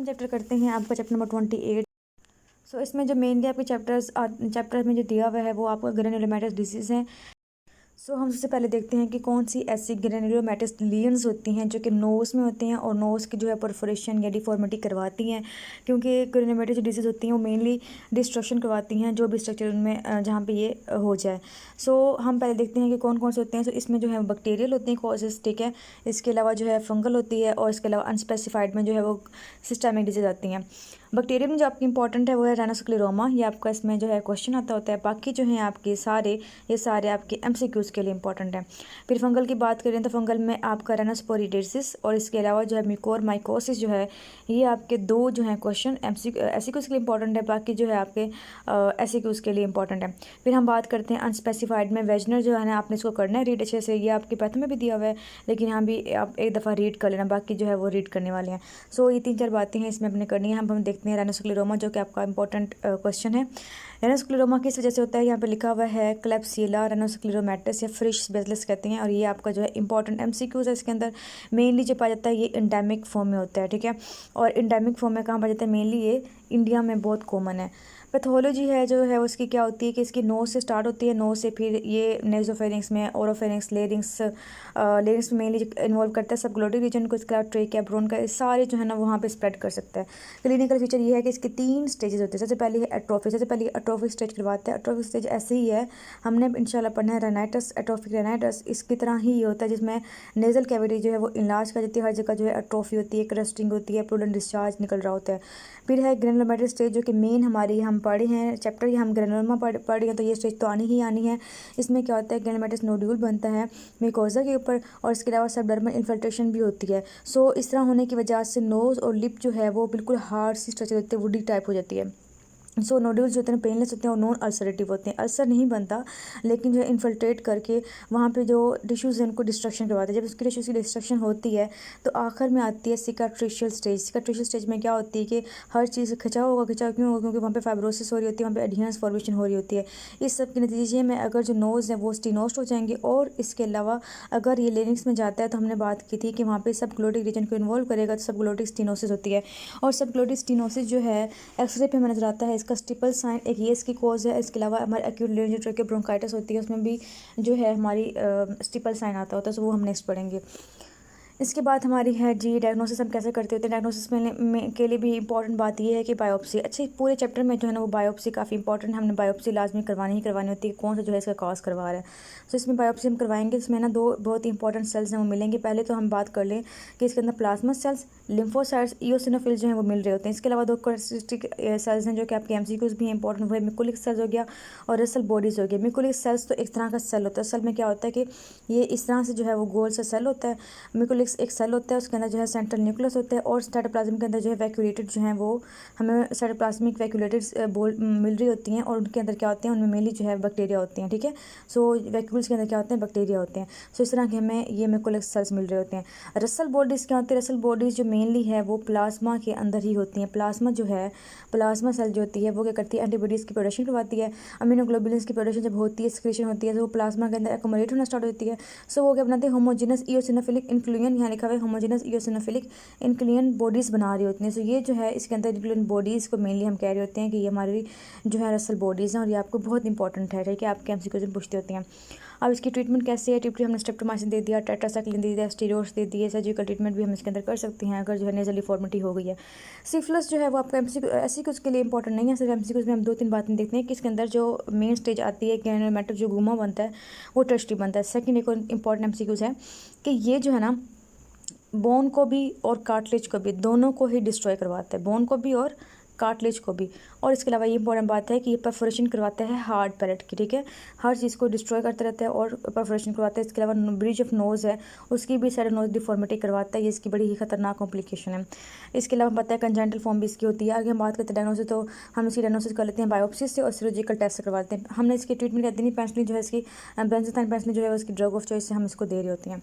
हम चैप्टर करते हैं आपका चैप्टर नंबर 28। इसमें जो मेनली आपके चैप्टर में जो दिया हुआ है वो आपका ग्रेनुलोमेटस डिजीज़ है। हम सबसे पहले देखते हैं कि कौन सी ऐसी ग्रेनुलोमेटस लीजन्स होती हैं जो कि नोज़ में होते हैं और नोज़ की जो है परफोरेशन या डिफॉर्मिटी करवाती हैं, क्योंकि ग्रेनुलोमेटस जो डिजीज़ होती हैं वो मेनली डिस्ट्रक्शन करवाती हैं जो भी स्ट्रक्चर उनमें जहाँ पे ये हो जाए। हम पहले देखते हैं कि कौन कौन से होते हैं। इसमें जो है बैक्टीरियल होती हैं कॉजेज़, ठीक है। इसके अलावा जो है फंगल होती है और इसके अलावा अनस्पेसिफाइड में जो है वो सिस्टेमिक डिजीज़ आती हैं। बैक्टीरियल में जो आपकी इंपॉर्टेंट है वो है राइनोस्क्लेरोमा, ये आपका इसमें जो है क्वेश्चन आता होता है। बाकी जो है आपके ये सारे आपके एमसीक्यूज़ के लिए इंपॉर्टेंट है। फिर फंगल की बात करें तो फंगल में आपका राइनोस्पोरिडेसिस और इसके अलावा जो है म्यूकोरमाइकोसिस जो है ये आपके दो जो हैं क्वेश्चन एमसीक्यूज़ के लिए इंपॉर्टेंट है। बाकी जो है आपके एससीक्यूज़ के लिए इंपॉर्टेंट है। फिर हम बात करते हैं अनस्पेसिफाइड में वेजनर जो है ना, आपने इसको करना है रीड अच्छे से। ये आपके पैथ में भी दिया हुआ है, लेकिन यहाँ भी आप एक दफ़ा रीड कर लेना, बाकी जो है वो रीड करने वाले हैं। ये 3-4 बातें हैं इसमें अपने करनी है। हम देखते हैं राइनोस्क्लेरोमा जो कि आपका इंपॉर्टेंट क्वेश्चन है। राइनोस्क्लेरोमा किस वजह से होता है, यहाँ पे लिखा हुआ है क्लेब्सिला राइनोस्क्लेरोमेटस या फ्रिश बेसिलस कहते हैं, और ये आपका जो है इंपॉर्टेंट एमसीक्यूज़ है। इसके अंदर मेनली जो पाया जाता है ये एंडेमिक फॉर्म में होता है, ठीक है। और एंडेमिक फॉर्म में कहाँ पाया जाता है, मेनली ये इंडिया में बहुत कॉमन है। पैथोलॉजी है जो है उसकी क्या होती है कि इसकी नोज़ से स्टार्ट होती है, नोज़ से फिर ये नेजोफेरिंग्स में, ओरोफेरिंग्स, लेरिंग्स में मेनली इन्वॉल्व करता है सबग्लोटिक रीजन को। इसके अलावा ट्रेकिया, ब्रोंका, ये सारे जो है ना वहाँ पे स्प्रेड कर सकता है। क्लिनिकल फीचर ये है कि इसके 3 स्टेजेस होते हैं। सबसे पहले है एट्रोफी, सबसे पहले एट्रोफी स्टेज करवाते हैं। एट्रोफी स्टेज ऐसे ही है, हमने इंशाल्लाह पढ़ना है रेनाइटस, एट्रोफिक रेनाइटस इसकी तरह ही होता है, जिसमें नेजल कैविटी जो है वो इलाज कर जाती है। हर जगह जो है एट्रोफी होती है, क्रस्टिंग होती है, प्रूडेंट डिस्चार्ज निकल रहा होता है। फिर है ग्रेनुलोमेटस स्टेज जो कि मेन हमारी हम पढ़े हैं चैप्टर, ये हम ग्रेनुलोमा पढ़ हैं, तो ये स्टेज तो आनी ही आनी है। इसमें क्या होता है, ग्रेनुलोमेटस नोड्यूल बनता है म्यूकोसा के ऊपर और इसके अलावा सबडर्मल इन्फिल्ट्रेशन भी होती है। इस तरह होने की वजह से नोज़ और लिप जो है वो बिल्कुल हार्ड सी स्ट्रक्चर होती है, वुडी टाइप हो जाती है। नोड्यूल्स जो होते हैं पेनलेस होते हैं और नॉन अल्सरेटिव होते हैं। अल्सर नहीं बनता, लेकिन जो है इन्फिल्ट्रेट करके वहाँ पे जो टिश्यूज़ हैं उनको डिस्ट्रक्शन करवाते हैं। जब उसकी टिश्यूज़ की डिस्ट्रक्शन होती है तो आखिर में आती है सिकाट्रिशियल स्टेज। सिकाट्रिशियल स्टेज में क्या होती है कि हर चीज़ खिंचाव होगा। खिंचाव क्यों होगा, क्योंकि वहाँ पे फाइब्रोसिस हो रही होती है, वहाँ पे एडहेरेंस फॉर्मेशन हो रही होती है। इस सब के नतीजे में अगर जो नोज़ है वो स्टीनोस्ट हो जाएंगे, और इसके अलावा अगर ये लेरिंग्स में जाता है तो हमने बात की थी कि वहाँ पे सब ग्लोटिक रीजन को इन्वॉल्व करेगा, तो सब ग्लोटिक स्टीनोसिस होती है। और सब ग्लोटिक स्टीनोसिस जो है एक्सरे पे हमें नजर आता है। इसका स्टिपल साइन एक ये इसकी कोज है। इसके अलावा हमारे एक्यूट लेरिंजियोट्रैकियल ब्रोंकाइटिस होती है, उसमें भी जो है हमारी स्टिपल साइन आता होता है। वो हम नेक्स्ट पढ़ेंगे। इसके बाद हमारी है जी डायग्नोसिस हम कैसे करते होते हैं। डायग्नोसिस में के लिए भी इंपॉर्टेंट बात ये है कि बायोप्सी, अच्छे पूरे चैप्टर में जो है ना वो बायोप्सी काफ़ी इंपॉर्टेंट है। हमने बायोप्सी लाजमी करवानी ही करवानी होती है, कौन सा जो है इसका कॉज करवा रहा है। इसमें बायोप्सी हम करवाएंगे। इसमें ना 2 बहुत ही इंपॉर्टेंट सेल्स हैं वो मिलेंगे। पहले तो हम बात कर लें कि इसके अंदर प्लाज्मा सेल्स, लिम्फोसाइट्स, इओसिनोफिल्स जो हैं वो मिल रहे होते हैं। इसके अलावा 2 कैरेक्टरिस्टिक सेल्स हैं जो कि आपके एमसीक्यूज़ भी हैं इंपॉर्टेंट, वो है मिकुलिक सेल्स हो गया और रसल बॉडीज़ हो गया। मिकुलिक सेल्स तो एक तरह का सेल होता है। सेल में क्या होता है कि ये इस तरह से जो है वो गोल सा सेल होता है। मिकुलिक्स एक सेल होता है, उसके अंदर जो है सेंट्रल न्यूक्लियस होता है, और साइटोप्लाज्म के अंदर जो है वैक्यूलेटेड जो है वो हमें साइटोप्लाज्मिक वैक्यूलेटेड बोल मिल रही होती हैं, और उनके अंदर क्या होते हैं, उनमें मेनली जो है बैक्टीरिया होते हैं, ठीक है। वैक्यूल्स के अंदर क्या होते हैं, बैक्टीरिया होते हैं। इस तरह के हमें ये मिकुलिक सेल्स मिल रहे होते हैं। रसल बॉडीज़ क्या होती है, रसल बॉडीज़ जो मेनली है वो प्लाज्मा के अंदर ही होती हैं। प्लाज्मा जो है, प्लाज्मा सेल जो होती है वो क्या करती है, एंटीबॉडीज़ की प्रोडक्शन करवाती है। अमीनोग्लोबुलिन्स की प्रोडक्शन जब होती है, सिक्रेशन होती है, तो वो प्लाज्मा के अंदर एक्युमुलेट होना स्टार्ट होती है। वो क्या बनाते हैं, होमोजेनस इओसिनोफिलिक इन्फ्लुएन, यहाँ लिखा हुआ है होमोजेनस इओसिनोफिलिक इन्क्लियन बॉडीज़ बना रही होती हैं। ये जो है इसके अंदर इन्क्लियन बॉडीज़ को मेनली हम कह रहे होते हैं कि ये हमारी जो है रसल बॉडीज़ हैं, और ये आपको बहुत इंपॉर्टेंट है, ठीक है, आपके एमसीक्यूज़ में पूछती होती हैं। अब इसकी ट्रीटमेंट कैसे है, ट्रीटमेंट हमने स्ट्रेप्टोमाइसिन दे दिया, टेट्रासाइक्लिन दे दिया, स्टीरॉइड्स दे दिए। सर्जिकल ट्रीटमेंट भी हम इसके अंदर कर सकते हैं अगर जो है नेजल डिफॉर्मिटी हो गई है। सिफिलिस जो है वो आपका एमसीक्यूज़ के लिए इंपॉर्टेंट नहीं है, सिर्फ एमसीक्यूज़ में हम 2-3 बातें देखते हैं कि इसके अंदर जो मेन स्टेज आती है ग्रेनुलोमेटस जो गुमा बनता है वो ट्रस्टी बनता है। सेकंड एक और इंपॉर्टेंट एमसीक्यूज़ है कि ये जो है ना बोन को भी और कार्टिलेज को भी, दोनों को ही डिस्ट्रॉय करवाता है, बोन को भी और कार्टिलेज को भी। और इसके अलावा ये इंपॉर्टेंट बात है कि ये परफोरेशन करवाता है हार्ड पैलेट की, ठीक है, हर चीज़ को डिस्ट्रॉय करता रहता है और परफोरेशन करवाता है। इसके अलावा ब्रिज ऑफ नोज़ है उसकी भी साइड नोज डिफॉर्मिटी करवाता है, ये इसकी बड़ी ही खतरनाक कॉम्प्लिकेशन है। इसके अलावा पता है कंजेंटल फॉर्म भी इसकी होती है। आगे हम बात करते हैं डायग्नोसिस, तो हम इसकी डायग्नोसिस कर लेते हैं बायोप्सी से और सर्जिकल टेस्ट से करवाते हैं। हमने इसकी ट्रीटमेंट करते नहीं, पेंसिलिन जो है इसकी बेंजोथाइन पेंसिलिन जो है उसकी ड्रग ऑफ चॉइस से हम इसको दे रहे होते हैं।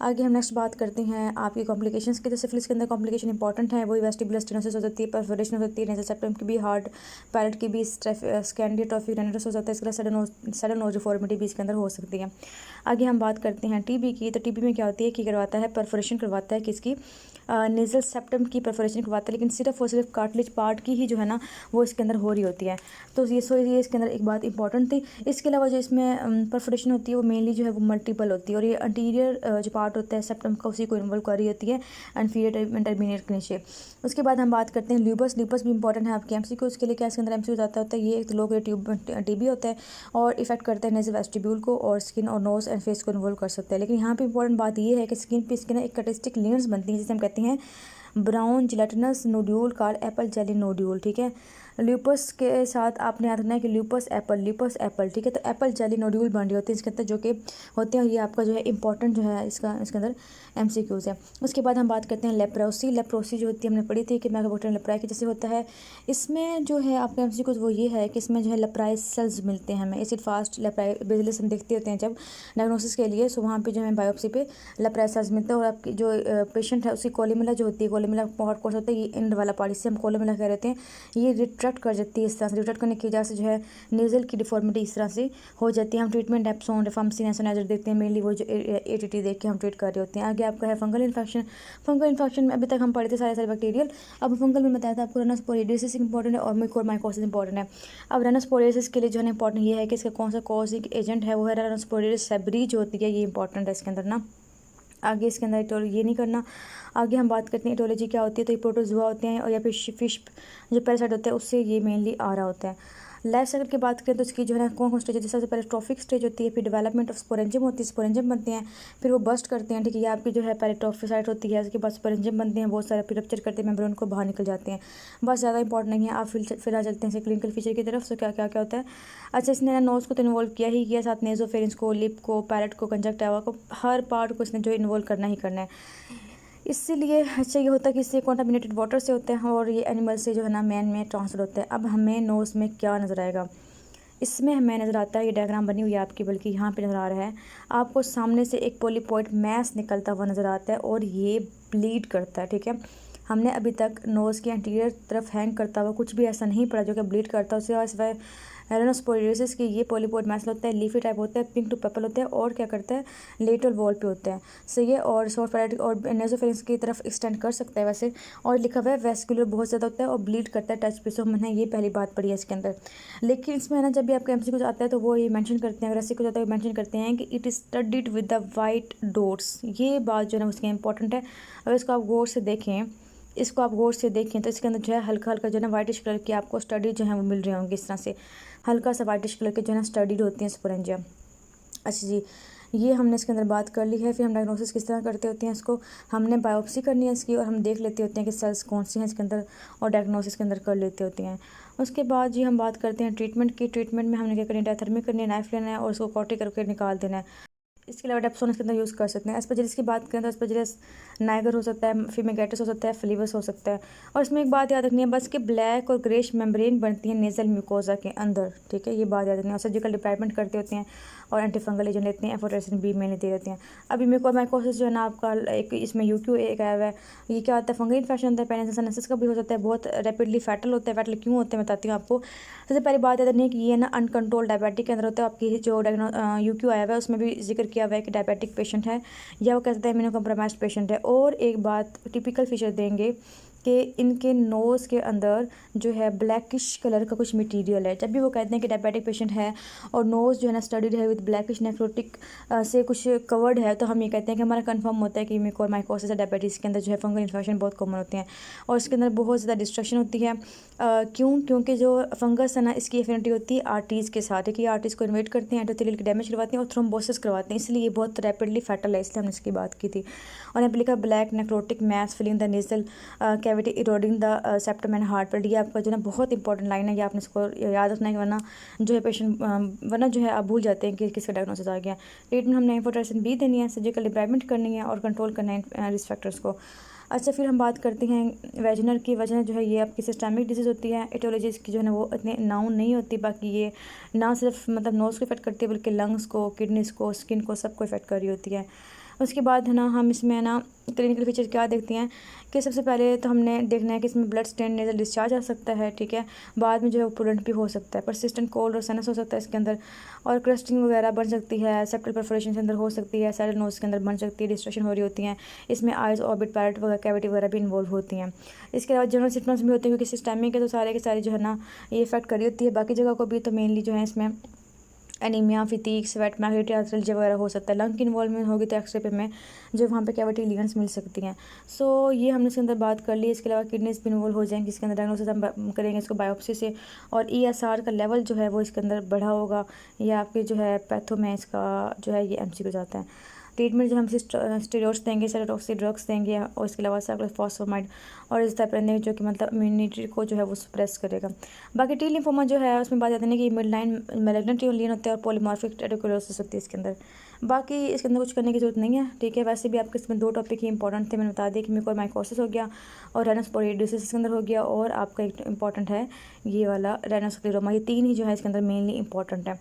आगे हम नेक्स्ट बात करते हैं आपकी कॉम्प्लिकेशंस की। तो सिफिलिस के अंदर कॉम्प्लिकेशन इंपॉर्टेंट है, वही वेस्टिबुलर स्टेनोसिस हो जाती है, परफोरेशन होती है, नेजल सेप्टम की भी, हार्ड पैलेट की भी, स्कैंडियोट्रॉफिक रेनिटस हो जाता है। इसके अलावा सडन नोज डिफॉर्मिटी भी इसके अंदर हो सकती है। आगे हम बात करते हैं टीबी की। तो टीबी में क्या होती है कि करवाता है परफोरेशन करवाता है किसकी, नेजल सेप्टम की परफोरेशन करवाता है, लेकिन सिर्फ और सिर्फ कार्टिलेज पार्ट की ही जो है ना वो इसके अंदर हो रही होती है। तो ये इसके अंदर एक बात इंपॉर्टेंट थी। इसके अलावा जो इसमें परफोरेशन होती है वो मेनली जो है वो मल्टीपल होती है, और ये अंटीरियर जो पार्ट होता है सेप्टम का उसी को इन्वॉल्व कर रही होती है, इंफीरियर इंटरमीडिएट के नीचे। उसके बाद हम बात करते हैं ल्यूपस। ल्यूपस भी इंपॉर्टेंट है आपके एमसीक्यू। उसके लिए क्या इसके अंदर एमसीक्यू आता है, ये एक लो ग्रेड टीबी होता है और इफेक्ट करता है नेजल वेस्टिब्यूल को, और स्किन और नोज एंड फेस को इन्वॉल्व कर सकता है। लेकिन यहाँ पे इंपॉर्टेंट बात ये है कि स्किन पे इसके ना एक कटिस्टिक लेयर्स बनती है जिसे हम कहते हैं brown gelatinous nodule called Apple jelly nodule. ठीक है, ल्यूपस के साथ आपने याद रखना है कि ल्यूपस एप्पल। ठीक है, तो एप्पल जेली नोड्यूल बन रही होती है इसके अंदर, जो कि होते हैं, ये आपका जो है इंपॉर्टेंट जो है इसके अंदर एमसीक्यूज़ है। उसके बाद हम बात करते हैं लेप्रोसी जो होती है हमने पढ़ी थी कि मैकोबैक्टीरियम लेप्राई के जैसे होता है। इसमें जो है आपका एमसीक्यूज़ वो ये है कि इसमें जो है लेप्राई सेल्स मिलते हैं हमें, एसिड फास्ट लेप्राई बेसिलस हम देखते होते हैं जब डायग्नोसिस के लिए। सो वहाँ पे जो है बायोप्सी पे लेप्राई सेल्स मिलते हैं, और आपकी जो पेशेंट है उसकी कोलिमिला जो होती है, कोलिमिला पार्ट कोर्स होता है, ये एंड वाला पार्ट, इसे हम कोलिमिला कह रहे हैं। ये रिट्रैक्ट कर जाती है, इस तरह से रिट्रैक्ट करने की वजह से जो है नेजल की डिफॉर्मिटी इस तरह से हो जाती है। हम ट्रीटमेंट एप्सोन रिफाम्सिन एसोनाइजर देखते हैं, मेनली वो जो एटीटी देख के हम ट्रीट कर रहे होते हैं। आगे आपका है फंगल इन्फेक्शन में अभी तक हम पढ़े थे सारे बैक्टीरियल। अब फंगल में बताया था आपको रनोस्पोरियोसिस इंपॉर्टेंट है और म्यूकोरमाइकोसिस इंपॉर्टेंट है। अब रनोस्पोरियोसिस के लिए जो है इंपॉर्टेंट ये है कि इसका कौन सा कॉजिंग एजेंट है, वो है रनोस्पोरियोसिस सेबरी जो होती है, ये इंपॉर्टेंट है इसके अंदर ना। आगे इसके अंदर ये नहीं करना। आगे हम बात करते हैं इटोलॉजी क्या होती है, तो ये प्रोटोजुआ होते हैं और या फिर फिश जो पैरासाइट होता है उससे ये मेनली आ रहा होता है। लाइफ साइकिल की बात करें तो इसकी जो है कौन स्टेज है, सबसे पहले ट्रॉफिक स्टेज होती है, फिर डेवलपमेंट ऑफ स्पोरेंजियम होती है, स्पोरेंजियम बनते हैं, फिर वो बस्ट करते हैं। ठीक है, ये आपकी जो है पहले ट्रॉफिसाइट होती है, उसके बाद स्पोरेंजियम बनते हैं बहुत सारे, फिर रप्चर करते हैं मेम्ब्रेन को, बाहर निकल जाते हैं। बस ज़्यादा इंपॉर्टेंट नहीं है। आप फिर आ चलते हैं क्लिनिकल फीचर की तरफ। से क्या क्या क्या होता है। अच्छा, इसने नोज़ को तो इन्वॉल्व किया ही किया, साथ नेज़ोफेरेंस को, लिप को, पैलेट को, कंजक्टिवा को, हर पार्ट को इसने जो इन्वॉल्व करना ही करना है। इसीलिए अच्छा ये होता है कि इससे कॉन्टामिनेटेड वाटर से होते हैं और ये एनिमल से जो है ना मैन में ट्रांसफर होता है। अब हमें नोज़ में क्या नज़र आएगा, इसमें हमें नज़र आता है, ये डायग्राम बनी हुई है आपकी, बल्कि यहाँ पे नज़र आ रहा है आपको सामने से एक पोलीपॉइड मैस निकलता हुआ नज़र आता है और ये ब्लीड करता है। ठीक है, हमने अभी तक नोज़ के एंटीरियर तरफ हैंग करता हुआ कुछ भी ऐसा नहीं पड़ा जो कि ब्लीड करता है। उससे रनोस्पोरियोसिस की ये पोलीपॉइड मैसल होता है, लीफी टाइप होता है, पिंक टू पर्पल होता है, और क्या करता है लेटरल वॉल पे होता है। सही है, और शॉर्ट पैराटिक और नेजोफेरेंस की तरफ एक्सटेंड कर सकता है वैसे, और लिखा हुआ है वेस्कुलर बहुत ज़्यादा होता है और ब्लीड करता है टच पे। सो मैंने ये पहली बात पढ़ी है इसके अंदर। लेकिन इसमें ना जब भी आपका एमसीक्यू आता है तो वो ये मेंशन करते हैं, अगर ऐसे कुछ आता है मेंशन करते हैं कि it is studied with the white dots. ये बात जो है उसकी इंपॉर्टेंट है। अगर इसको आप गौर से देखें, तो इसके अंदर जो है हल्का हल्का जो है ना वाइटिश कलर की आपको स्टडी जो है वो मिल रहे होंगे इस तरह से, हल्का सा वाइटिश कलर के जो है ना स्टडीड होती हैं स्पोरेंजियम। अच्छा जी, ये हमने इसके अंदर बात कर ली है। फिर हम डायग्नोसिस किस तरह करते होते हैं, इसको हमने बायोप्सी करनी है इसकी, और हम देख लेते होते हैं कि सेल्स कौन सी हैं इसके अंदर, और डायग्नोसिस के अंदर कर लेते होते हैं। उसके बाद जी हम बात करते हैं ट्रीटमेंट की। ट्रीटमेंट में हमने क्या करनी है, डायथर्मी करनी है, नाइफ लेना है और उसको कॉटी करके निकाल देना है। इसके अलावा डेप्सोन इसके अंदर यूज़ कर सकते हैं। एस्पेजिलस की बात करें तो एस्पेजिलस नाइगर हो सकता है, फिमिगेटस हो सकता है, फ्लीवस हो सकता है। और इसमें एक बात याद रखनी है बस कि ब्लैक और ग्रेश मेम्ब्रेन बनती है नेजल म्यूकोजा के अंदर। ठीक है, ये बात याद रखनी है। और सर्जिकल डिप्राइवमेंट करते होते हैं और एंटीफंगल एजेंट लेते हैं, एफोटेरेसिन बी में लेते रहते हैं। अभी म्यूकोरमाइकोसिस जो है ना आपका एक इसमें यूक्यू एक आया हुआ है, ये क्या होता है फंगल इन्फेक्शन होता है, पेनिसिलिस का भी हो सकता है, बहुत रैपिडली फैटल होता है। फैटल क्यों होते हैं बताती हूँ आपको। सबसे पहली बात याद रखनी है कि ये ना अनकंट्रोल डायबिटिक के अंदर होता है। आपकी जो यूक्यू आया हुआ है उसमें भी जिक्र किया हुआ है कि डायबिटिक पेशेंट है या वो कहते हैं इम्यूनो कम्प्रोमाइज्ड पेशेंट है। और एक बात टिपिकल फीचर देंगे कि इनके नोज़ के अंदर जो है ब्लैकिश कलर का कुछ मटेरियल है। जब भी वो कहते हैं कि डायबिटिक पेशेंट है और नोज़ जो है ना स्टडीड है विद ब्लैकिश नेफ्रोटिक से कुछ कवर्ड है, तो हम ये कहते हैं कि हमारा कंफर्म होता है कि म्यूकोरमाइकोसिस या डायबिटीज़ के अंदर जो है फंगल इन्फेक्शन बहुत कॉमन होते हैं और इसके अंदर बहुत ज़्यादा डिस्ट्रक्शन होती है। क्योंकि जो फंगस है ना इसकी एफिनिटी होती है आर्टरीज़ के साथ, कि आर्टरीज़ को इन्वेट करते हैं, एंडोथेलियल की डैमेज करवाते हैं और थ्रोम्बोसिस करवाते हैं, इसलिए ये बहुत रैपिडली फैटल है, इसलिए हमने इसकी बात की थी। और यहाँ पे लिखा black necrotic mass filling the nasal cavity eroding the septum and heart पर। ये आपका जो है ना बहुत इंपॉर्टेंट लाइन है, ये आपने इसको याद रखना है, वरना जो है पेशेंट वरना जो है आप भूल जाते हैं कि किसका डायग्नोसिस आ गया। ट्रीटमेंट हमने एफोटेरेसिन बी देनी है, सर्जिकल डिप्राइवमेंट करनी है और कंट्रोल करना है रिस्क फैक्टर्स को। अच्छा, फिर हम बात करते हैं वेजनर की। वेजनर जो है ये आपकी सिस्टमिक डिजीज़ होती है। एटियोलॉजी इसकी जो है ना वो इतने नाउन नहीं होती, बाकी ये ना सिर्फ मतलब नोज़ को इफेक्ट करती है बल्कि लंग्स को, किडनीज़ को, स्किन को, सबको इफेक्ट कर रही होती है। उसके बाद है ना हम इसमें है ना क्लिनिकल फीचर क्या देखते हैं कि सबसे पहले तो हमने देखना है कि इसमें ब्लड स्टेन नेजल डिस्चार्ज आ सकता है, ठीक है। बाद में जो है प्रूडेंट भी हो सकता है, परसिस्टेंट कोल्ड और साइनस हो सकता है इसके अंदर, और क्रस्टिंग वगैरह बन सकती है, सेप्टल परफोरेशन के अंदर हो सकती है, सैडल नोज के अंदर बन सकती है, डिस्ट्रक्शन हो रही होती हैं। इसमें आइज ऑर्बिट पैरेट वगैरह कैविटी वगैरह भी इन्वॉल्व होती हैं। इसके अलावा जनरल सिम्टम्स भी होते हैं, क्योंकि सिस्टमिक है तो सारे के सारे जो है ना ये इफेक्ट करी होती है बाकी जगह को भी। तो मेनली जो है इसमें एनीमिया, फिटीक, स्वेट, मैग्नेटिक आर्थराइटिस वगैरह हो सकता है। लंग की इन्वॉल्वमेंट होगी तो एक्सरे पे में जो वहाँ पे कैविटी लीजन्स मिल सकती हैं। सो ये हमने इसके अंदर बात कर ली। इसके अलावा किडनीज भी इन्वॉल्व हो जाएंगी इसके अंदर, डायग्नोसिस हम करेंगे इसको बायोप्सी से, और ESR का लेवल जो है वो इसके अंदर बढ़ा होगा, या आपके जो है पैथो में इसका जो है ये MCQ जाता है। ट्रीटमेंट जो हम स्टेरॉइड्स देंगे, साइटोटॉक्सिक ड्रग्स देंगे, और इसके अलावा साइक्लोफॉस्फेमाइड और इस टाइप रहने जो कि मतलब इम्यूनिटी को जो है वो सप्रेस करेगा। बाकी टी लिम्फोमा जो है उसमें बात जाती है कि मिड लाइन मैलिग्नेंट टियोलियन होता है और पॉलीमॉर्फिक टेरिकुलोसिस होती है इसके अंदर। बाकी इसके अंदर कुछ करने की जरूरत नहीं है, ठीक है। वैसे भी आपके इसमें 2 टॉपिक ही इंपॉर्टेंट थे, मैंने बता दिया कि म्यूकोरमाइकोसिस हो गया और रेनोस्पोरियोसिस इसके अंदर हो गया, और आपका एक इंपॉर्टेंट है ये वाला रेनोस्क्लेरोमा। ये 3 ही जो है इसके अंदर मेनली इंपॉर्टेंट है।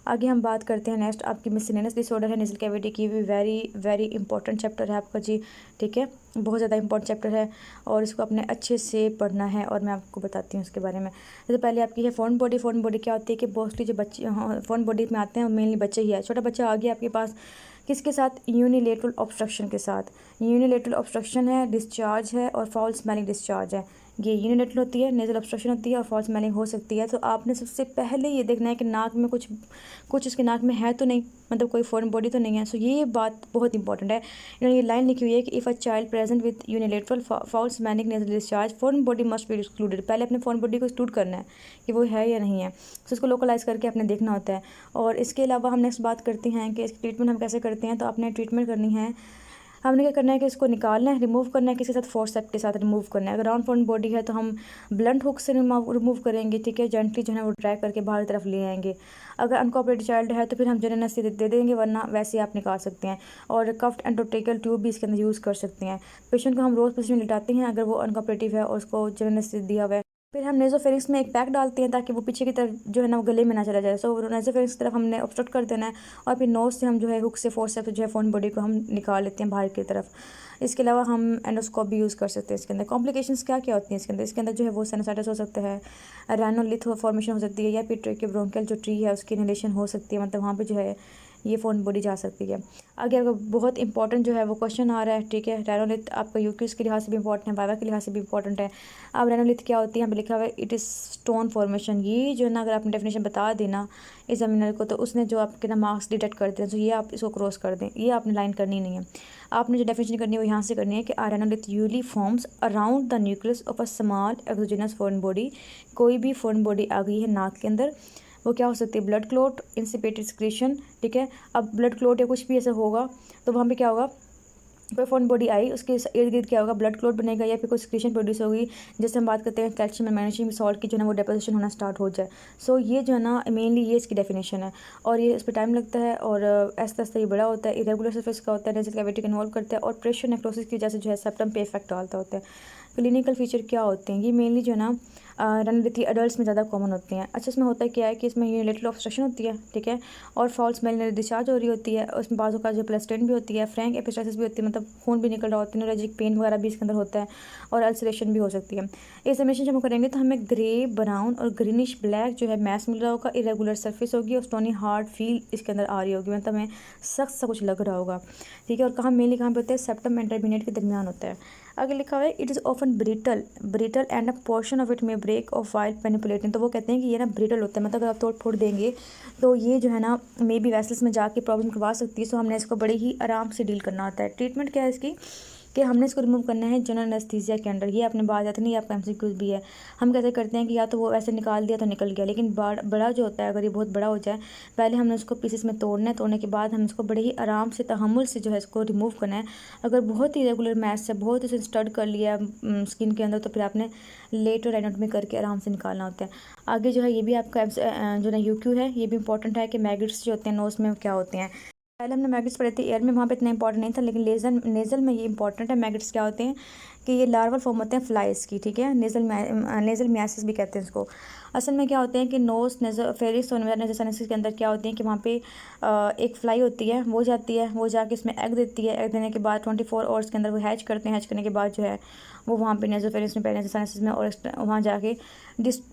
आगे हम बात करते हैं नेक्स्ट आपकी मिससेलेनियस डिसऑर्डर है नेजल कैविटी की, भी वेरी इंपॉर्टेंट चैप्टर है आपका जी, ठीक है। बहुत ज़्यादा इंपॉर्टेंट चैप्टर है और इसको अपने अच्छे से पढ़ना है, और मैं आपको बताती हूँ उसके बारे में। तो पहले आपकी है फॉरेन बॉडी। फॉरेन बॉडी क्या होती है कि मोस्टली जो बच्चे फॉरेन बॉडी में आते हैं वो मेनली बच्चे ही है। छोटा बच्चा आ गया आपके पास किसके साथ, यूनिलेटरल ऑब्स्ट्रक्शन के साथ। यूनिलेटरल ऑब्स्ट्रक्शन है, डिस्चार्ज है और फाउल स्मेलिंग डिस्चार्ज है। ये यूनिलेटरल होती है, नेजल ऑब्स्ट्रक्शन होती है और फाउल स्मेलिंग हो सकती है। तो आपने सबसे पहले ये देखना है कि नाक में कुछ उसके नाक में है तो नहीं, मतलब कोई फॉरेन बॉडी तो नहीं है। सो ये बात बहुत इंपॉर्टेंट है। इन्होंने ये लाइन लिखी हुई है कि if a child present with unilateral foul smelling nasal discharge foreign body must be excluded. पहले अपने फॉरेन बॉडी को एक्सक्लूड करना है कि वो है या नहीं है। सो इसको लोकलाइज करके आपने देखना होता है। और इसके अलावा हम नेक्स्ट बात करते हैं कि इसकी ट्रीटमेंट हम कैसे करते हैं। तो आपने ट्रीटमेंट करनी है, हमने क्या करना है कि इसको निकालना है, रिमूव करना है, किसी के साथ फोर्सेप के साथ रिमूव करना है। अगर राउंड फॉर्म बॉडी है तो हम ब्लंट हुक से रिमूव करेंगे, ठीक है। जेंटली जो है वो ड्रैग करके बाहर की तरफ ले आएंगे। अगर अनकोऑपरेटिव चाइल्ड है तो फिर हम जनरल एनेस्थीसिया दे देंगे, वरना वैसे आप निकाल सकते हैं। और कफ्ड एंडोट्रेकियल ट्यूब भी इसके अंदर यूज़ कर सकते हैं। पेशेंट को हम रोज पोजिशन में लिटाते हैं अगर वो अनकोऑपरेटिव है और उसको जनरल एनेस्थीसिया दिया हुआ है। फिर हम नेजोफेरिंक्स में एक पैक डालते हैं ताकि वो पीछे की तरफ जो है ना वो गले में ना चला जाए। सो नेजोफेरिंक्स की तरफ हमने ऑब्स्ट्रक्ट कर देना है, और फिर नोज से हम जो है हुक से फोर्सेप से जो है फॉरेन बॉडी को हम निकाल लेते हैं बाहर की तरफ। इसके अलावा हम एंडोस्कोप भी यूज़ कर सकते हैं इसके अंदर। कॉम्प्लिकेशंस क्या क्या होती हैं इसके अंदर जो है वो साइनसाइटिस हो सकता है, रैनोलिथ फॉर्मेशन हो सकती है, या फिर ट्रेकियोब्रोंकियल जो ट्री है उसकी इनहेलेशन हो सकती है, मतलब वहाँ पे जो है ये फॉरेन बॉडी जा सकती है। आगे अगर बहुत इंपॉर्टेंट जो है वो क्वेश्चन आ रहा है, ठीक है। रैनोलिथ आपका यूक्यूज के लिहाज से भी इंपॉर्टेंट है, वाइवा के लिहाज से भी इंपॉर्टेंट है। अब रैनोलिथ क्या होती है, यहाँ पे लिखा हुआ है इट इज़ स्टोन फॉर्मेशन। ये जो है ना अगर आपने डेफिनेशन बता देना एग्जामिनर को तो उसने जो आपके ना मार्क्स डिटेक्ट करते हैं, तो ये आप इसको क्रॉस कर दें, ये आपने लाइन करनी नहीं है। आपने जो डेफिनेशन करनी है वो यहाँ से करनी है कि rhinolith usually forms around the nucleus of a small exogenous foreign body. कोई भी फॉरेन बॉडी आ गई है नाक के अंदर, वो क्या हो सकती है, ब्लड क्लोट, इंसिपेटेड सिक्रेशन, ठीक है। अब ब्लड क्लोट या कुछ भी ऐसा होगा तो वहाँ पे क्या होगा, कोई फॉरेन बॉडी आई उसके इर्द गिर्द क्या होगा, ब्लड क्लोट बनेगा, या फिर कोई सिक्रेशन प्रोड्यूस होगी। जैसे हम बात करते हैं कैल्शियम और मैग्नीशियम सॉल्ट की जो है वो डेपोजिशन होना स्टार्ट हो जाए। सो ये जो है ना मेनली ये इसकी डेफिनेशन है, और ये इस पर टाइम लगता है और ऐसा ऐसा ये बड़ा होता है, इरेगुलर सर्फेस का होता है, नेजल कैविटी को इन्वॉल्व करता है, और प्रेशर नेक्रोसिस की वजह से जो है सेप्टम पे इफेक्ट डालता होता है। क्लिनिकल फीचर क्या होते हैं, ये मेनली जो है ना रनविथी एडल्ट में ज़्यादा कॉमन होती हैं। अच्छा, इसमें होता है क्या है कि इसमें यूनिलेटरल ऑब्स्ट्रक्शन होती है, ठीक है, और फॉल स्मेलिंग डिस्चार्ज हो रही होती है। उसमें बाजू का जो प्लेस्टेंट भी होती है, फ्रैंक एपिस्टासिस भी होती है, मतलब खून भी निकल रहा होता है, न्यूरोलॉजिक पेन वगैरह भी इसके अंदर होता है, और अल्सरेशन भी हो सकती है। एग्जामिनेशन जब हम करेंगे तो हमें ग्रे, ब्राउन और ग्रीनिश ब्लैक जो है मैस मिल रहा होगा, इरेगुलर सर्फेस होगी और स्टोनी हार्ड फील इसके अंदर आ रही होगी, मतलब हमें सख्त सा कुछ लग रहा होगा, ठीक है। और कहाँ मेनली कहाँ पे होता है, सेप्टम इंटरमीडिएट के दरमियान होता है। आगे लिखा हुआ है it is often brittle and a portion of it में ब्रेक ऑफ वाइल मैनिपुलेटिंग। तो वो कहते हैं कि ये ना ब्रिटल होता है, मतलब अगर आप तोड़ फोड़ देंगे तो ये जो है ना मे बी वेसल्स में जाके प्रॉब्लम करवा सकती है। सो हमने इसको बड़े ही आराम से डील करना होता है। ट्रीटमेंट क्या है इसकी कि हमने इसको रिमूव करना है जनरल एनेस्थीसिया के अंडर। ये आपने बात आती नहीं, आपका MCQ भी है। हम कैसे करते हैं कि या तो वो ऐसे निकाल दिया तो निकल गया, लेकिन बड़ा जो होता है अगर ये बहुत बड़ा हो जाए, पहले हमने उसको पीसेस में तोड़ना है, तोड़ने के बाद हम इसको बड़े ही आराम से तहम्मुल से जो है इसको रिमूव करना है। अगर बहुत ही रेगुलर मैथ से बहुत इसे स्टड कर लिया स्किन के अंदर तो फिर आपने लेट और एनाटॉमी करके आराम से निकालना होता है। आगे जो है ये भी आपका जो ना UQ है, ये भी इंपॉर्टेंट है कि मैग्नेट्स जो होते हैं नोज में क्या होते हैं। पहले हमने मैग्नेट्स पढ़े थे एयर में, वहाँ पे इतना इंपॉर्टेंट नहीं था, लेकिन नेजल में ये इंपॉर्टेंट है। मैग्नेट्स क्या होते हैं कि ये लार्वल फॉर्म होते हैं फ्लाइज की, ठीक है, नेज़ल मियासिस भी कहते हैं इसको। असल में क्या होते हैं कि नोज नेज़ोफेरिंक्स और नेज़ोसाइनसिस के अंदर क्या होती है कि वहाँ पे एक फ्लाई होती है, वो जाती है, वो जाके इसमें एग देती है। एग देने के बाद 24 आवर्स के अंदर वो हैच करते हैं। हैच करने के बाद जो है वो वहाँ पे नेज़ोफेरिंक्स में, नेज़ोसाइनसिस में, और वहाँ जाके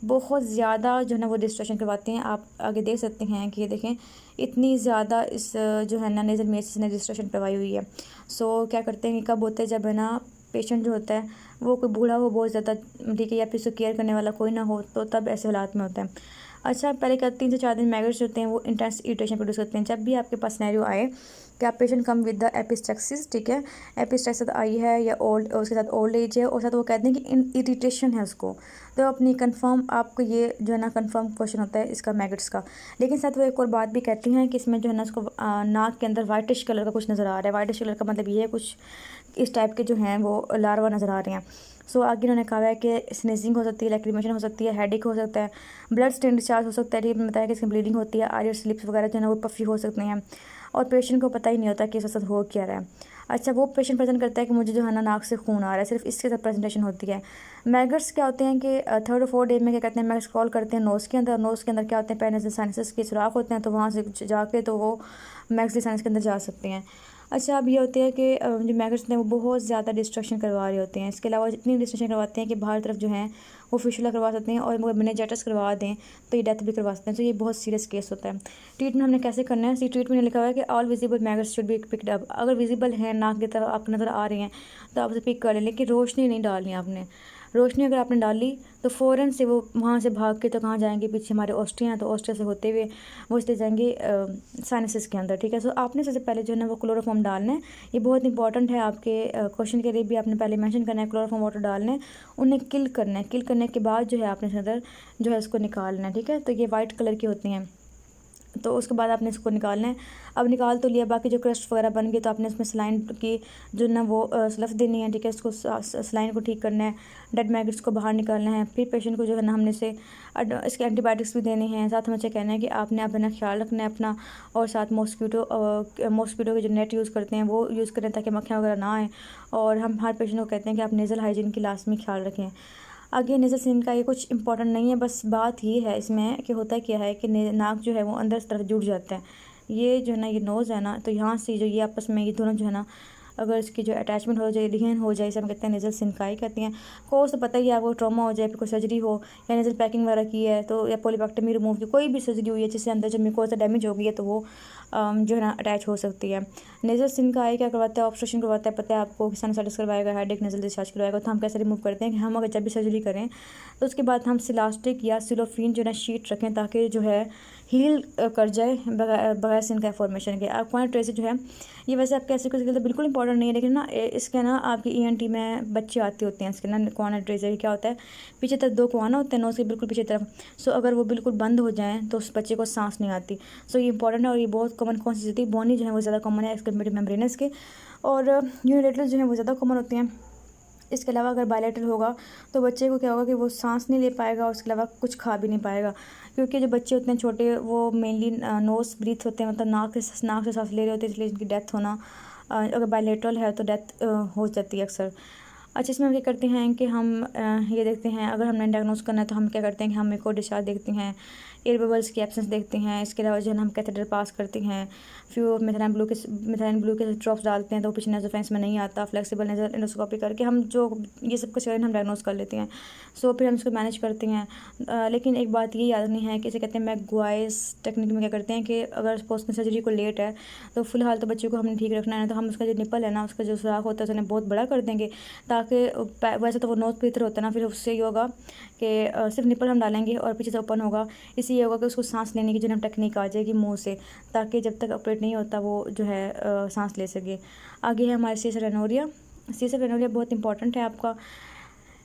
बहुत ज़्यादा जो है ना वो डिस्ट्रक्शन करवाते हैं। आप आगे देख सकते हैं कि ये देखें इतनी ज़्यादा इस जो है ना नेज़ल मियासिस ने डिस्ट्रक्शन करवाई हुई है। सो क्या करते हैं कि कब होता है, जब है ना पेशेंट जो होता है वो कोई बूढ़ा हो बहुत ज़्यादा, ठीक है, या फिर उसको केयर करने वाला कोई ना हो, तो तब ऐसे हालात में होता है। अच्छा, पहले क्या 3 से 4 दिन मैगट्स होते हैं वो इंटेंस इरिटेशन प्रोड्यूस करते हैं। जब भी आपके पास सिनेरियो आए कि आप patient come with the epistaxis, ठीक है, एपिस्टैक्सिस आई है या उसके साथ ओल्ड एज है, और साथ वो कहते हैं कि इरिटेशन है उसको, तो अपनी कंफर्म आपको ये जो है ना कंफर्म क्वेश्चन होता है इसका मैगट्स का। लेकिन साथ वो एक और बात भी कहती हैं कि इसमें जो है ना उसको नाक के अंदर वाइटिश कलर का कुछ नज़र आ रहा है। वाइटिश कलर का मतलब ये है कुछ इस टाइप के जो हैं वो लार्वा नज़र आ रहे हैं। सो आगे उन्होंने कहा है कि स्नीजिंग हो सकती है, लैक्रिमेशन हो सकती है, हेडेक हो सकता है, ब्लड स्टेन डिस्चार्ज हो सकता है, ठीक है, बताया कि इसकी ब्लीडिंग होती है, आयर स्लिप्स वगैरह जो है ना वो पफी हो सकते हैं, और पेशेंट को पता ही नहीं होता कि इसके साथ हो क्या रहा है। अच्छा, वो पेशेंट प्रेजेंट करता है कि मुझे जो है ना नाक से खून आ रहा है, सिर्फ इसके साथ प्रेजेंटेशन होती है। मैगट्स क्या होते हैं कि 3rd और 4th डे में क्या कहते हैं, मैगट्स क्रॉल करते हैं नोज़ के अंदर। नोज़ के अंदर क्या होते हैं, पेनिसिलिस के सुराख होते हैं, तो वहाँ से जाके तो वो मैगट्स के अंदर जा सकते हैं। अच्छा, अब ये होती है कि जो मैगट्स हैं वो बहुत ज़्यादा डिस्ट्रक्शन करवा रहे होते हैं। इसके अलावा इतनी डिस्ट्रक्शन करवाते हैं कि बाहर तरफ जो है वो फिशुला करवा सकते हैं, और अगर मेनिंजाइटिस करवा दें तो ये डेथ भी करवा सकते हैं। तो ये बहुत सीरियस केस होता है। ट्रीटमेंट हमने कैसे करना है, ट्रीटमेंट में लिखा हुआ है कि all visible maggots should be picked up. अगर विजिबल है, नाक की तरफ आपको नज़र आ रही हैं, तो आप उसे पिक कर लें, लेकिन रोशनी नहीं डालनी आपने। रोशनी अगर आपने डाली तो फ़ौरन से वो वहाँ से भाग के तो कहाँ जाएंगे, पीछे हमारे ऑस्ट्रिया हैं, तो ऑस्ट्रिया से होते हुए वो चले जाएंगे साइनसिस के अंदर, ठीक है। सो आपने सबसे पहले जो है ना वो क्लोरोफॉर्म डालना है। ये बहुत इंपॉर्टेंट है आपके क्वेश्चन के लिए भी, आपने पहले मेंशन करना है। क्लोरोफॉर्म वाटर डालना है, उन्हें किल करना है। किल करने के बाद जो है आपने अंदर जो है उसको निकालना है, ठीक है। तो ये वाइट कलर की होती हैं, तो उसके बाद आपने इसको निकालना है। अब निकाल तो लिया, बाकी जो क्रस्ट वगैरह बन गई तो आपने इसमें सलाइन की जो ना वो स्लफ देनी है, ठीक है। इसको सलाइन को ठीक करना है, डेड मैगट्स को बाहर निकालना है। फिर पेशेंट को जो है ना हमने से इसके एंटीबायोटिक्स भी देने हैं। साथ हमें कहना है कि आपने अपना ख्याल रखना है अपना, और साथ मॉस्किटो के जो नेट यूज़ करते हैं वो यूज़ करें ताकि मक्खियाँ वगैरह ना आएँ। और हम हर पेशेंट को कहते हैं कि आप नेज़ल हाइजीन की लाजमी ख्याल रखें। आगे नेज़ल सीन का ये कुछ इंपॉर्टेंट नहीं है, बस बात ये है इसमें कि होता क्या है कि नाक जो है वो अंदर से तरफ जुड़ जाता है। ये जो है ना ये नोज़ है ना, तो यहाँ से जो ये आपस में ये दोनों जो है ना अगर इसकी जो अटैचमेंट हो जाए, रिहन हो जाए, इसे हम कहते हैं नेज़ल सिनकाई कहते हैं। कोर्स तो पता ही है आपको, ट्रॉमा हो जाए, फिर कोई सर्जरी हो या नेज़ल पैकिंग वगैरह की है तो, या पोलिपेक्टमी रिमूव की कोई भी सर्जरी हुई है जिससे अंदर जो म्यूकोसा डैमेज हो गई है, तो वो जो है ना अटैच हो सकती है। नेज़ल सिनकाई क्या करवाता है, ऑब्स्ट्रक्शन करवाता है, पता है आपको, साइनसाइटिस करवाएगा, हेडेक, नेज़ल डिस्चार्ज करवाएगा। तो हम कैसे रिमूव करते हैं कि हम अगर जब भी सर्जरी करें तो उसके बाद हम सिलास्टिक या सिलोफिन जो है ना शीट रखें ताकि जो है हील कर जाए बगैर सिनका फॉर्मेशन के। आप कौन ट्रेस जो है ये वैसे आपके ऐसे कुछ तो बिल्कुल इंपॉर्टेंट नहीं है, लेकिन ना इसके ना आपकी ENT में बच्चे आते होते हैं इसके ना कौन ट्रेजर क्या होता है, पीछे तरफ 2 कोना होते हैं नोज़ के बिल्कुल पीछे तरफ। सो अगर वो बिल्कुल बंद हो जाएँ तो उस बच्चे को सांस नहीं आती। सो ये इंपॉर्टेंट है, और ये बहुत कॉमन कौन सी होती है, बोनी जो है वो ज़्यादा कॉमन है एक्सक्रीमेटरी मेम्ब्रेनस के, और यूनिलेटरल जो है वो ज़्यादा कॉमन होती हैं। इसके अलावा अगर बायलेटरल होगा तो बच्चे को क्या होगा कि वो सांस नहीं ले पाएगा, और उसके अलावा कुछ खा भी नहीं पाएगा, क्योंकि जो बच्चे होते हैं छोटे वो मेनली नोज ब्रीथ होते हैं, मतलब नाक से सांस ले रहे होते हैं, इसलिए इनकी डेथ होना अगर बायलेटरल है तो डेथ हो जाती है अक्सर। अच्छा, इसमें हम क्या करते हैं कि हम ये देखते हैं अगर हमने डायग्नोस करना है तो हम क्या करते हैं कि हम एको डिस्चार्ज देखते हैं, एयर बबल्स की एब्सेंस देखते हैं। इसके अलावा जो है हम कैथेटर पास करते हैं, फिर मिथाइल ब्लू के ड्रॉप्स डालते हैं तो पीछे नेज़ोफेरेंस में नहीं आता। फ्लेक्सिबल नेज़ल एंडोस्कोपी करके हम जो ये सब कुछ हम डायग्नोस कर लेते हैं। सो फिर हम इसको मैनेज करते हैं। लेकिन एक बात ये याद नहीं है कि इसे कहते हैं मैगवाइस टेक्निक में क्या करते हैं कि अगर सपोज की सर्जरी को लेट है तो फिलहाल तो बच्चे को हमने ठीक रखना है, तो हम उसका जो निपल है ना उसका जो सुराख होता है उसे बहुत बड़ा कर देंगे, ताकि वैसे तो वो नोज पे इधर होता है ना, फिर उससे ये होगा कि सिर्फ निपल हम डालेंगे और पीछे से ओपन होगा। इससे ये होगा कि उसको सांस लेने की जो है टेक्निक आ जाएगी मुंह से, ताकि जब तक ऑपरेट नहीं होता वो जो है सांस ले सके। आगे है हमारे सीसर एनोरिया। सीसर एनोरिया बहुत इंपॉर्टेंट है आपका,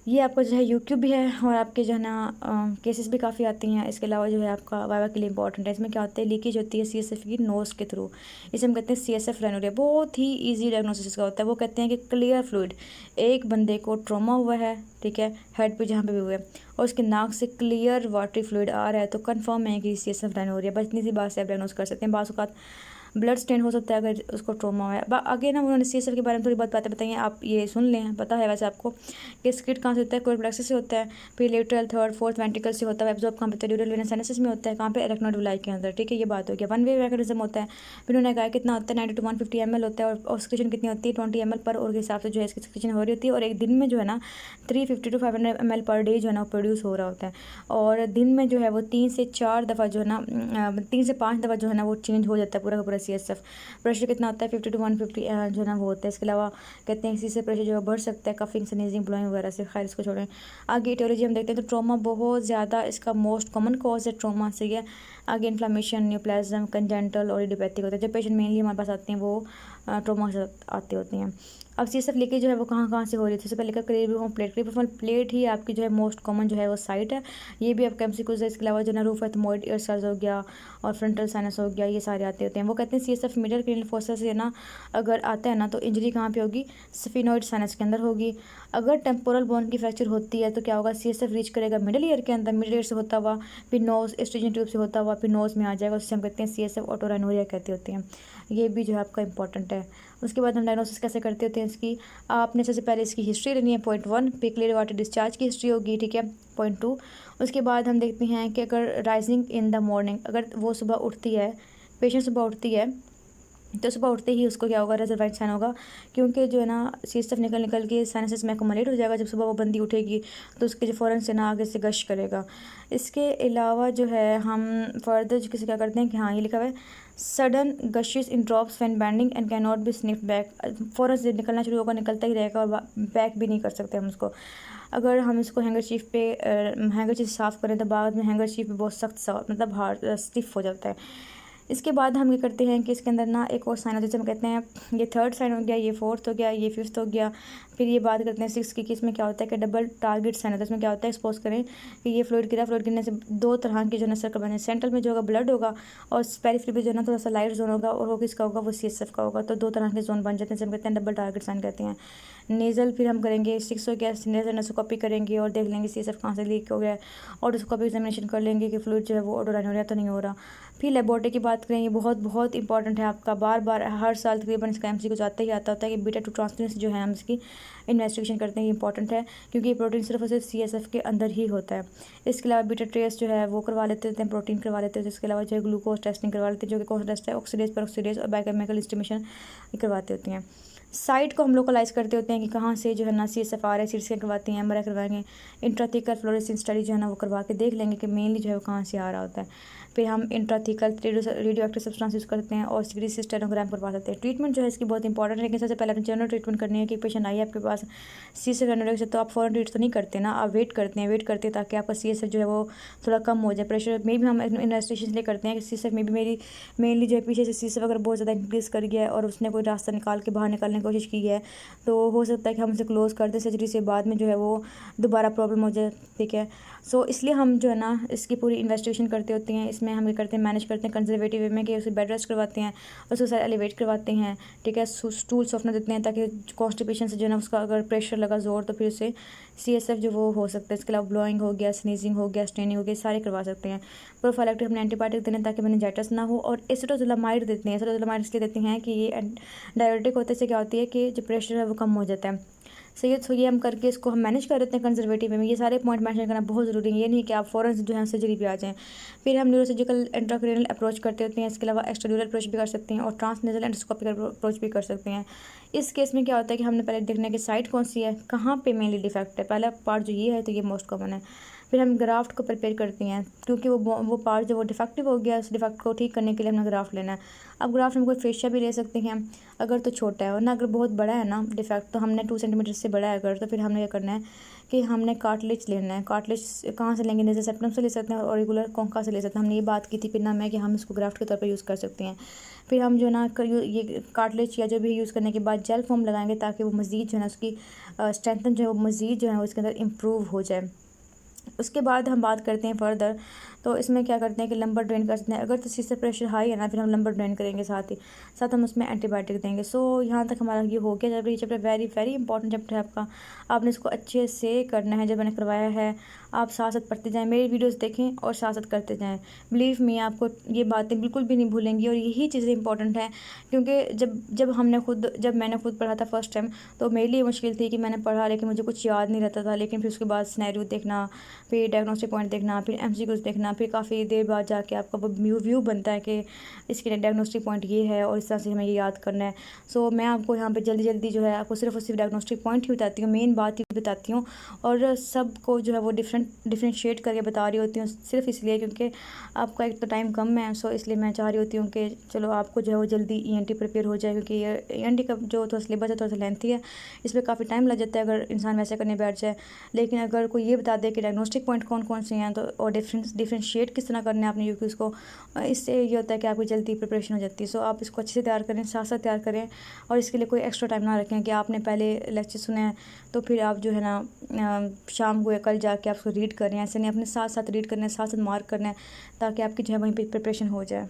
ये आपका जो है यूक्यू भी है, और आपके जो है ना केसेस भी काफ़ी आती हैं। इसके अलावा जो है आपका वाइवा के लिए इंपॉर्टेंट है। इसमें क्या होता है, लीकेज होती है CSF की नोज़ के थ्रू, इसे हम कहते हैं CSF रेनोरिया। बहुत ही इजी डायग्नोसिस का होता है। वो कहते हैं कि क्लियर फ्लूइड, एक बंदे को ट्रॉमा हुआ है, ठीक है, हेड पे जहाँ पे भी हुआ है, और उसके नाक से क्लियर वाटरी फ्लूइड आ रहा है तो कन्फर्म है कि CSF रेनोरिया। बस इतनी सी बात से आप डायग्नोस कर सकते हैं। बाज़ औक़ात ब्लड स्टेन हो सकता है अगर उसको ट्रॉमा है। आगे ना उन्होंने CSF के बारे में थोड़ी बहुत बातें बताई हैं, आप ये सुन लें, पता है वैसे आपको कि स्किड कहाँ से होता है, कोर प्लेक्सस से होता है, फिर लेटरल थर्ड फोर्थ वेंट्रिकल से होता है, एब्जॉर्ब कहाँ पे होता है, ड्यूरल वेनस साइनसेस में होता है, कहाँ पे एरेक्नोडुलाई के अंदर, ठीक है, ये बात हो गया। वन वे मैकेनिज्म होता है, फिर उन्होंने कहा कितना होता है 90 to 150 ml होता है, और एक्सक्रीशन कितनी होती है 20 ml पर और के हिसाब से जो है इसकी एक्सक्रीशन हो रही होती है, और एक दिन में जो है ना 350 to 500 ml पर डे जो है ना प्रोड्यूस हो रहा होता है, और दिन में जो है वो 3 से 4 दफ़ा जो है ना 3 से 5 दफ़ा जो है ना वो चेंज हो जाता है पूरा का पूरा CSF। प्रेशर कितना होता है 50 to 150 जो है ना वो होता है। इसके अलावा कहते हैं इसी से प्रेशर जो है बढ़ सकता है कफिंग स्नीजिंग ब्लोइंग वगैरह से। खैर इसको छोड़ें, आगे इटियोलॉजी हम देखते हैं तो ट्रॉमा बहुत ज़्यादा इसका मोस्ट कॉमन कॉज है ट्रॉमा से है। आगे इन्फ्लामेशन, न्यूप्लाज्म, कंजेंटल और इडियोपैथिक होता है। जब पेशेंट मेनली हमारे पास आते हैं वो ट्रॉमा के साथ आते होते हैं। अब CSF लीकेज जो है वो कहाँ कहाँ से हो रही है, सबसे पहले क्रेबिफॉर्म प्लेट, क्रेबिफॉर्म प्लेट ही आपकी जो है मोस्ट कॉमन जो है वो साइट है, ये भी आपका MCQ है। इसके अलावा जो है रूफेथमोइड एयर सेल्स हो गया और फ्रंटल साइनस हो गया, ये सारे आते होते हैं। वो कहते हैं CSF मिडल क्रेनियल फोसा से ना अगर आता है ना तो इंजरी कहाँ पे होगी, स्फिनोइड साइनस के अंदर होगी। अगर टेम्पोरल बोन की फ्रैक्चर होती है तो क्या होगा, CSF रीच करेगा मिडल ईयर के अंदर, मिडल ईयर से होता हुआ फिर नोज एस्ट्रिजन ट्यूब से होता हुआ फिर नोज में आ जाएगा, उससे हम कहते हैं CSF ऑटोराइनोरिया कहते होते हैं। ये भी जो है आपका इंपॉर्टेंट है। उसके बाद हम डायग्नोसिस कैसे करते होते हैं इसकी, आपने सबसे पहले इसकी हिस्ट्री लेनी है, पॉइंट 1 पे क्लियर वाटर डिस्चार्ज की हिस्ट्री होगी, ठीक है, पॉइंट 2। उसके बाद हम देखते हैं कि अगर राइजिंग इन द मॉर्निंग, अगर वो सुबह उठती है, पेशेंट सुबह उठती है तो सुबह उठते ही उसको क्या होगा, रेजरवाइट साइन होगा, क्योंकि जो है ना CSF निकल के साइनसेस में एक्युमुलेट हो जाएगा। जब सुबह वो बंदी उठेगी तो उसके जो फ़ौरन से ना आगे से गश करेगा। इसके अलावा जो है हम फर्दर जो किसी क्या करते हैं कि हाँ ये लिखा हुआ है sudden gushes in drops when bending and can not be sniffed back, फ़ौरन से निकलना शुरू होगा, निकलता ही रहेगा और बैक भी नहीं कर सकते हम उसको। अगर हम इसको हैंगरचीफ पे हैंगरचीफ साफ़ करें तो बाद में हैंगरचीफ पे बहुत सख्त मतलब हार्ड स्टिफ हो जाता है। इसके बाद हम ये करते हैं कि इसके अंदर ना एक और साइन होता है, जैसे हम कहते हैं ये थर्ड साइन हो गया, ये फोर्थ हो गया, ये फिफ्थ हो गया। फिर ये बात करते हैं 6 की, इसमें क्या होता है कि डबल टारगेट साइन होता है। इसमें क्या होता है, सपोज करें कि ये फ्लूइड गिरा, फ्लूइड गिरने से 2 तरह के जो है सर्कल बने, सेंट्रल में जो होगा ब्लड होगा और पेरिफेरी पे जो है ना थोड़ा सा लाइट जोन होगा, और वो किसका होगा, वो CSF का होगा। तो 2 तरह के जोन बन जाते हैं, जैसे हम कहते हैं डबल टारगेट साइन कहते हैं। नेज़ल फिर हम करेंगे 6 हो गया, नेज़ल एंडोस्कोपी करेंगे और देख लेंगे CSF कहाँ से लीक हो गया, और उसको भी एग्जामिनेशन कर लेंगे कि फ्लूइड जो है वो ऑटोराइनोरिया तो नहीं हो रहा। फिर लेबोरेटरी की बात करें, ये बहुत बहुत इंपॉर्टेंट है आपका, बार बार हर साल तकरीबन इसका MCQ आता ही आता होता है कि बीटा-2 ट्रांसफरेंस जो है हम इसकी इन्वेस्टिगेशन करते हैं, ये इंपॉर्टेंट है क्योंकि ये प्रोटीन सिर्फ और सिर्फ CSF के अंदर ही होता है। इसके अलावा बीटा ट्रेस जो है वो करवा लेते हैं, प्रोटीन करवा लेते हैं। इसके अलावा जो है ग्लूकोज टेस्टिंग करवा लेते हैं, जो कि कौन सा टेस्ट है, ऑक्सीडेज पर ऑक्सीडेज और बायोकेमिकल एस्टिमेशन करवाते होते हैं। साइट को हम लोकलाइज करते होते हैं कि कहाँ से जो है ना CSF आ रहा है, CT स्कैन करवाते हैं, MRI करवाएंगे, इंट्राथिकल फ्लोरेसेंस स्टडी जो है ना वो करवा के देख लेंगे कि मेनली जो है वो कहाँ से आ रहा होता है। फिर हम intrathecal radio active substance use करते हैं और सीटी सिस्टेनोग्राम करवा सकते हैं। ट्रीटमेंट जो है इसकी बहुत इंपॉर्टेंट है, लेकिन सबसे पहले अपनी जनरल ट्रीटमेंट करनी है कि पेशेंट आई है आपके पास CSF जनरल से, तो आप फ़ौरन ट्रीट तो नहीं करते ना, आप वेट करते हैं ताकि आपका CSF जो है वो थोड़ा कम हो जाए। प्रेशर में भी हम इन्वेस्टिगेशन इसलिए करते हैं कि CSF में भी मेनली जो है पीछे से CSF अगर बहुत ज़्यादा इंक्रीज़ कर गया है और उसने कोई रास्ता निकाल के बाहर निकालने की कोशिश की है तो हो सकता है कि हम उसे क्लोज़ कर दें सर्जरी से, बाद में जो है वो दोबारा प्रॉब्लम हो जाए, ठीक है। सो इसलिए हम जो है ना इसकी पूरी इन्वेस्टिगेशन करते होते हैं। इसमें हम ये करते हैं, मैनेज करते हैं कंजर्वेटिव वे में कि उसे बेड रेस्ट करवाते हैं, उसको सारे एलिवेट करवाते हैं, ठीक है, स्टूल सॉफ्टनर देते हैं ताकि कॉन्स्टिपेशन से जो है ना उसका अगर प्रेशर लगा जोर तो फिर उससे CSF जो वो हो सकता है। इसके अलावा ब्लोइंग हो गया, स्नीजिंग हो गया, स्ट्रेनिंग हो गया, सारे करवा सकते हैं। प्रोफाइलैक्टिक हमने एंटीबायोटिक देने ताकि मेनिंजाइटिस ना हो, और एसिटोजोलामाइड देते हैं। एसिटोजोलामाइड इसलिए देते हैं कि ये डायरेटिक होते से क्या होती है कि जो प्रेशर है वो कम हो जाता है। सही है, तो ये हम करके इसको हम मैनेज कर देते हैं कंजर्वेटिव में। ये सारे पॉइंट मेंशन करना बहुत ज़रूरी है, ये नहीं कि आप फ़ौरन जो है सर्जरी पे आ जाएँ। फिर हम न्यूरोसर्जिकल इंट्राक्रेनियल अप्रोच करते होते हैं। इसके अलावा एक्सट्राड्यूरल अप्रोच भी कर सकते हैं और ट्रांसनेजल एंडोस्कोपिक अप्रोच भी कर सकते हैं। इस केस में क्या होता है कि हमने पहले देखना है कि साइट कौन सी है, कहाँ पे मेनली डिफेक्ट है। पहला पार्ट जो ये है तो ये मोस्ट कॉमन है। फिर हम ग्राफ्ट को प्रिपेयर करते हैं क्योंकि वो पार्ट जो वो डिफेक्टिव हो गया, उस डिफेक्ट को ठीक करने के लिए हमने ग्राफ्ट लेना है। अब ग्राफ्ट हम कोई फेशिया भी ले सकते हैं अगर तो छोटा है, और ना अगर बहुत बड़ा है ना डिफेक्ट, तो हमने 2 सेंटीमीटर से बड़ा है अगर, तो फिर हमने क्या करना है कि हमने कार्टिलेज लेना है। कार्टिलेज कहाँ से लेंगे, नेजल सेप्टम से ले सकते हैं और रेगुलर कॉन्का से ले सकते हैं। हमने ये बात की थी पिन्ना में कि हम इसको ग्राफ्ट के तौर पर यूज़ कर सकते हैं। फिर हम जो ना ये कार्टिलेज या जो भी यूज़ करने के बाद जेल फॉर्म लगाएंगे ताकि वो मज़ीद जो है ना उसकी स्ट्रेंथन जो है वो मज़ीद जो है वो इसके अंदर इम्प्रूव हो जाए। उसके बाद हम बात करते हैं फर्दर, तो इसमें क्या करते हैं कि लंबर ड्रेन कर सकते हैं। अगर किसी से प्रेशर हाई है ना, फिर हम लंबर ड्रेन करेंगे, साथ हम उसमें एंटीबायोटिक देंगे। सो यहाँ तक हमारा ये हो गया। जब ये chapter very very important chapter है आपका, आपने इसको अच्छे से करना है। जब मैंने करवाया है, आप साथ साथ पढ़ते जाएँ, मेरी वीडियोस देखें और साथ साथ करते जाएँ। बिलीव मी, आपको ये बातें बिल्कुल भी नहीं भूलेंगी, और यही चीज़ें इंपॉर्टेंट हैं। क्योंकि जब मैंने खुद पढ़ा था फर्स्ट टाइम, तो मेरे लिए मुश्किल थी कि मैंने पढ़ा लेकिन मुझे कुछ याद नहीं रहता था। लेकिन फिर उसके बाद सिनेरियो देखना, फिर डायग्नोस्टिक पॉइंट देखना, फिर एमसीक्यूज देखना, फिर काफ़ी देर बाद जाके आपका वो व्यू बनता है कि इसके डायग्नोस्टिक पॉइंट ये है और इस तरह से हमें ये याद करना है। सो मैं आपको यहाँ पे जल्दी जल्दी जो है आपको सिर्फ और सिर्फ डायग्नोस्टिक पॉइंट ही बताती हूँ, मेन बात ही बताती हूँ, और सबको जो है वो डिफ्रेंशिएट करके बता रही होती हूँ, सिर्फ इसलिए क्योंकि आपका एक तो टाइम कम है। सो इसलिए मैं चाह रही होती हूँ कि चलो आपको जो है वो जल्दी ईएनटी प्रिपेयर हो जाए, क्योंकि ये ईएनटी का जो थोड़ा सिलेबस है थोड़ा सा लेंथी है, इसमें काफ़ी टाइम लग जाता है अगर इंसान वैसे करने बैठ जाए। लेकिन अगर कोई ये बता दे कि डायग्नोस्टिक पॉइंट कौन कौन से हैं, तो और डिफ्रेंशिएट किस तरह करना है आपने यूक्यूज को, इससे ये होता है कि आपकी जल्दी प्रिपरेशन हो जाती है। सो आप इसको अच्छे से तैयार करें, साथ साथ तैयार करें, और इसके लिए कोई एक्स्ट्रा टाइम ना रखें कि आपने पहले लेक्चर सुने हैं तो फिर आप जो है ना शाम को या कल जाके आप उसको रीड करें। ऐसे नहीं, अपने साथ साथ रीड करना है, साथ साथ मार्क करना है, ताकि आपकी जो है वहीं पर प्रिपरेशन हो जाए।